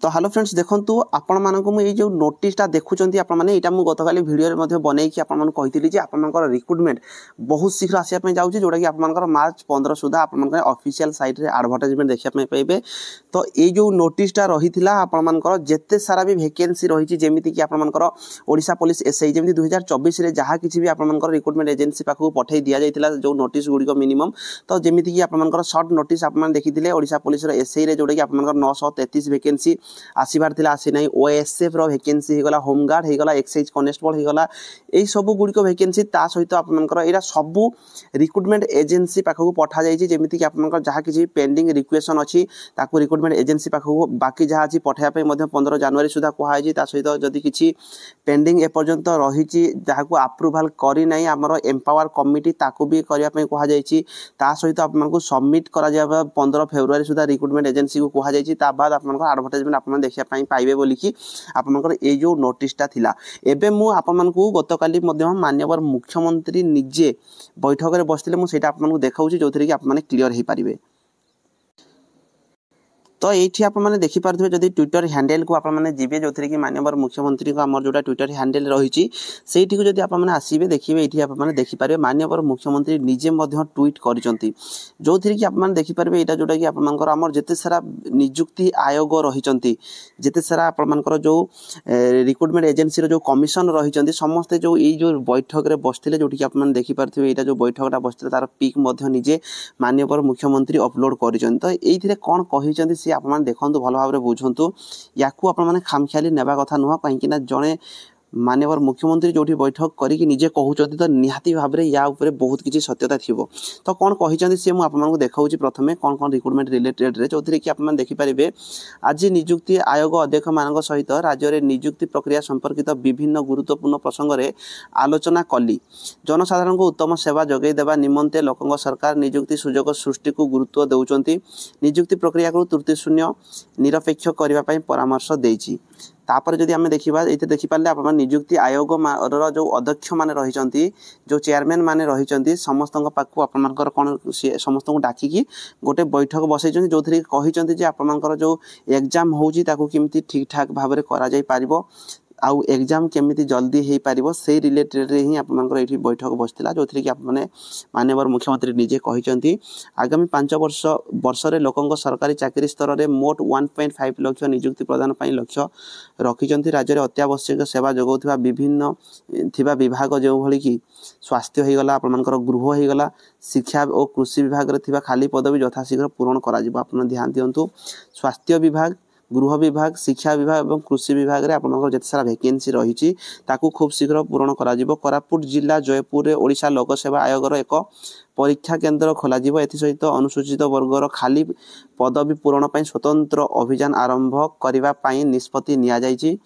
तो hello friends देखंतु आपण मानकु मु जो नोटिसटा देखुचंती आपण माने एटा मु गतकाली वीडियो रे मध्ये बनै कि आपण मान कहितली जे आपण मानकर रिक्रुटमेंट बहुत शीघ्र आसिया पे जाउची जोडा कि आपण मानकर मार्च 15 सुधा आपण मानकर ऑफिशियल साइट रे एडवर्टाइजमेंट देखिया पे पाइबे। तो ए जो नोटिसटा रहिथिला आपण मानकर जेते सारा भी वैकेंसी रहिची जेमिति कि आपण मानकर ओडिशा पुलिस एसआई जेमिति 2024 रे जहा किछि भी आपण मानकर रिक्रुटमेंट एजेंसी पाखु पठै दिया जाइतिला जो नोटिस गुडी को मिनिमम। तो जेमिति कि आपण मानकर शॉर्ट नोटिस आपण मान देखिथिले ओडिशा पुलिस रो एसआई रे जोडा कि आपण मानकर 933 वैकेंसी आसीबार थिला आसी नै ओएसएफ रो वैकेंसी हे गला होमगार्ड हे गला एक्साइज कांस्टेबल हे गला एई सब गुडी को वैकेंसी ता सहित आपनकर एरा सब रिक्रुटमेंट एजेंसी पाखु पठा जाई छि जेमिति कि आपनकर जहा किछि पेंडिंग रिक्वेशन अछि ताकु रिक्रुटमेंट एजेंसी पाखु बाकी जहा अछि पठाया पे मध्ये 15 जनवरी सुधा कोहा छि ता सहित जदी किछि पेंडिंग ए पर्यंत रही छि जहा को अप्रूवल करी नै हमर एम्पावर कमिटी ताकु भी करिया पे कोहा जाई छि ता सहित आपनको सबमिट करा जाबा 15 फरवरी सुधा रिक्रुटमेंट एजेंसी को कोहा जाई छि ता बाद आपनको एडवर्टाइजमेंट आपन देखिया पई पाइबे बोली कि आपनकर ए जो नोटिसटा थिला। एबे मु आपमनकु गतकाली मध्ये माननीय मुख्यमंत्री निजे बैठक रे बसथिले मु सेटा आपमनकु देखाउछि जोथरे कि आप माने क्लियर हे पारिबे। तो ये आप देखी पारे जदि ट्विटर हैंडल को आपने जीवे जो कि माननीय मुख्यमंत्री को आम जो ट्विटर हैंडल रही से जब आप आसवे देखिए ये आपने देखिपारे माननीय मुख्यमंत्री निजे ट्वीट कर जो थी कि आप देखिपारे यहाँ जोटा कि आम जिते सारा निजुक्ति आयोग रही जिते सारा आपर जो रिक्रुटमेंट एजेंसी जो कमिशन रही समस्ते जो ये बैठक में बसते जो कि आपने देखिपारे यहाँ जो बैठकटा बसते तार पिक निजे माननीय मुख्यमंत्री अपलोड कर तो ये कौन कही आप देखो भल भाव में बुझंतु या खामखियाली नेबा कथा नुह कहीं जड़े माननीय मुख्यमंत्री जो बैठक करके निजे कहते तो निहाती भाव में या ऊपर बहुत किसी सत्यता थी। तो कौन कही सी मुझे देखा प्रथम कौन कौन रिक्रुटमेंट रिलेटेड जो थी कि आप देखिपारे आज निजुक्ति आयोग अध्यक्ष मान सहित राज्य में निजुक्ति प्रक्रिया संपर्कित विभिन्न गुरुत्वपूर्ण प्रसंग में आलोचना कली जनसाधारण को उत्तम सेवा जगै देवा निमंते लोक सरकार निजुक्ति सुजोग सृष्टि को गुरुत्व देउछंती निजुक्ति प्रक्रिया को त्रुटि शून्य निरपेक्ष करने परामर्श देइछि। तापर जदि आम देखा ये देखिपारे आप निजुक्ति आयोग जो अध्यक्ष मान रही जो चेयरमैन मान रही समस्त पाखु आपर कौन समस्त को डाकिकी गोटे बैठक बसई जो थी कहते आपर जो एग्जाम होमती ठीक ठाक भाव में कर आउ एग्जाम केमिति जल्दी हो पारिबो से रिलेटेड रे ही आपनकर एठी बैठक बसतिला जो थी कि आपने माननीय मुख्यमंत्री निजे कहिसंती आगामी 5 वर्ष रे लोकंक सरकारी चाकरी स्तर रे मोट 1.5 लाख नियुक्ति प्रदान पई लक्ष्य रखिसंती। राज्य रे अत्यावश्यक सेवा जगौथिबा विभिन्न थिबा विभाग जो भली कि स्वास्थ्य हो गला आपनकर गृह हो गला शिक्षा और कृषि विभाग रे थिबा खाली पदवी यथाशीघ्र पूरण करा जिवो। आपन ध्यान दियंतु स्वास्थ्य विभाग गृह विभाग शिक्षा विभाग और कृषि विभाग रे आपनकर जते सारा वैकेंसी रही ताकू खूब शीघ्र पूरण करा जिवो। कोरापुट जिला जयपुर रे ओडिशा लोक सेवा आयोग एक परीक्षा केन्द्र खोल सहित अनुसूचित वर्गर खाली पदवी पूरण पर स्वतंत्र अभियान आरंभ करने निष्पत्ति नि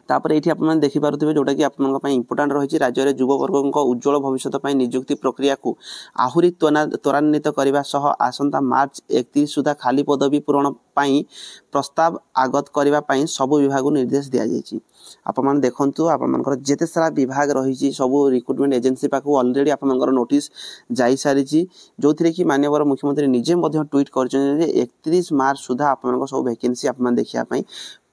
तापर ये आप देखिपे जोटा कि आपंपाई इंपोर्टाट रही राज्य में युववर्ग उज्जवल भविष्य निजुक्ति प्रक्रिया को आहुरी त्वरान्वित करने आसंता मार्च 31 सुधा खाली पदवी पूरण पाई प्रस्ताव आगत करने सब विभाग निर्देश दि जाइए। आपन देखंतु आपनकर जेते सारा विभाग रही सब रिक्रुटमेंट एजेंसी पाखु ऑलरेडी आपनकर नोटिस जाई सारी जो थी कि माननीय मुख्यमंत्री निजे ट्वीट कर 31 मार्च सुधा आपनकर सब वैकेंसी आप देखिया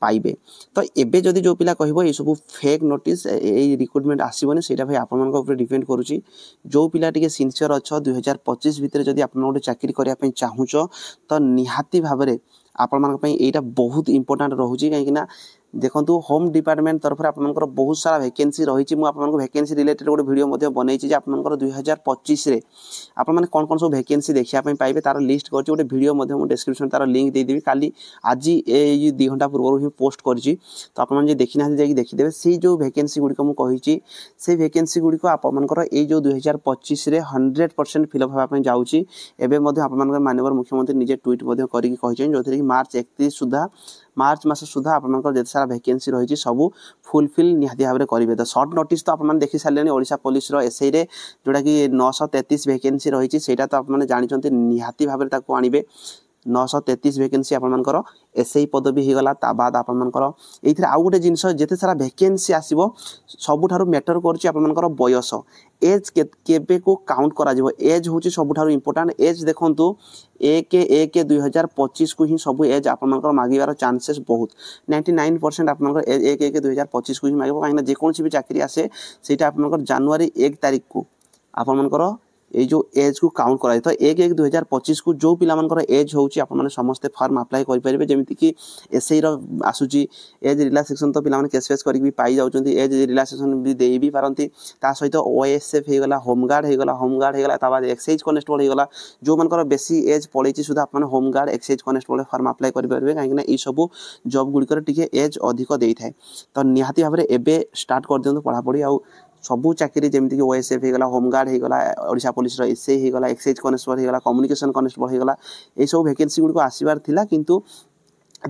पाइबे। तो एबे जदि जो पिला कहबो ये सब फेक नोटिस ए रिक्रुटमेंट आसीबोनी सेटा भाई आपनकर ऊपर डिपेंड करूची। जो पिला टिके सिंसियर अच्छा 2025 भितर जदि आपन गोटे चाकरी करिया पई चाहुचो तो निहाती भाव में आपण मान पई एटा बहुत इंपोर्टेंट रहउची कहीं देखो होम डिपार्टमेंट तरफ आपनकर बहुत सारा वैकेंसी रही वैकेंसी रिलेटेड गोटे वीडियो मध्य बनई आपनकर 2025 रे आप मैंने कौन कौन सब वैकेंसी देखा पाइबे तार लिस्ट कर गोटे वीडियो मध्य डिस्क्रिप्शन तार लिंक देदेवी काली आज ये 2 घंटा पूर्व ही पोस्ट करी तो आप देखी ना जाकि देखीदे से जो वैकेंसी गुड़िक मुझे से वैकेंसी गुड़िक आपनकर ये जो 2025 रे 100% फिलअप होगापी जाऊँगी। एवं आप माननीय मुख्यमंत्री निजे ट्वीट करके जो थी मार्च 31 सुधा मार्च मास सुधा आपनकर जे सारा वैकेंसी रही सब फुलफिल निहाती भाव में करेंगे। तो शॉर्ट नोटिस तो आपने देखी सारे ओडिशा पुलिस एसआई रे जोटा कि 933 वैकेंसी रही तो आप जानते निहाती भाव में आणवे 933 वैकेंसी आपनकर एसआई पदवी हो गला ता बाद आपनकर एथिरा आउ गोटे जिंस जेते सारा वैकेंसी आसीबो सबुठारु मैटर करछि आपनकर बयस एज केबे को काउंट करा जिवो एज होछि सबुठारु इंपोर्टेंट एज देखंतु 1/1/2025 को ही सब एज आपनकर मागिबार चांसेस बहुत 99% आपनकर 1/1/2025 को ही मागिबो काहे ना जे कोनसी भी चाकरी आसे सेटा आपनकर जनवरी 1 तारिख को आपनकर ए जो एज को काउंट कराई तो 1/1/2025 को जो पिला मनकर एज होची आपन माने समस्त फॉर्म अप्लाई करि परिबे जेमिति कि एसआई रो आसुची एज रिलैक्सेशन तो पिला माने केस करि भी पाई जाउचंती एज रिलैक्सेशन भी देई भी पारंती ता सहित ओएसएफ हे गला होमगार्ड हे गला ता बाद एक्साइज कांस्टेबल हे गला जो मनकर बेसी एज पळैची सुधा आपन home guard excise constable form apply करि परिबे काहे ना ई सब जॉब गुडी टिके एज अधिक देई थाए तो निहाती भाबरे एबे स्टार्ट कर दियंतु पढा पढी आ सबू चाकरी जमीक ओएसएफ हो गला होमगार्ड हो गला ओडिशा पुलिस एसआई हो गला एक्साइज कांस्टेबल हो गला कम्युनिकेशन कांस्टेबल हो गला ए सब वैकेंसी गुडी को आसीबार थिला किंतु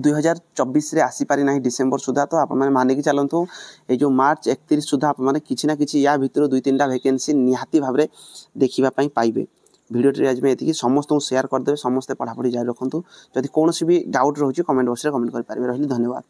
2024 रे आसी पारि नाही डिसेंबर सुधा तो आप माने माने कि चलंतु ए जो मार्च 31 सुधा आप माने किछि ना किछि या भितर 2-3टा वैकेंसी निहाती भाबरे देखिबा पई पाइबे भिडियो आज में एतिकी समस्त शेयर कर देबे समस्त पढा पढी जारी रखंतु जदि कोनोसी भी डाउट रहउची कमेंट बॉक्स रे कमेंट कर पारिबे रहली धन्यवाद।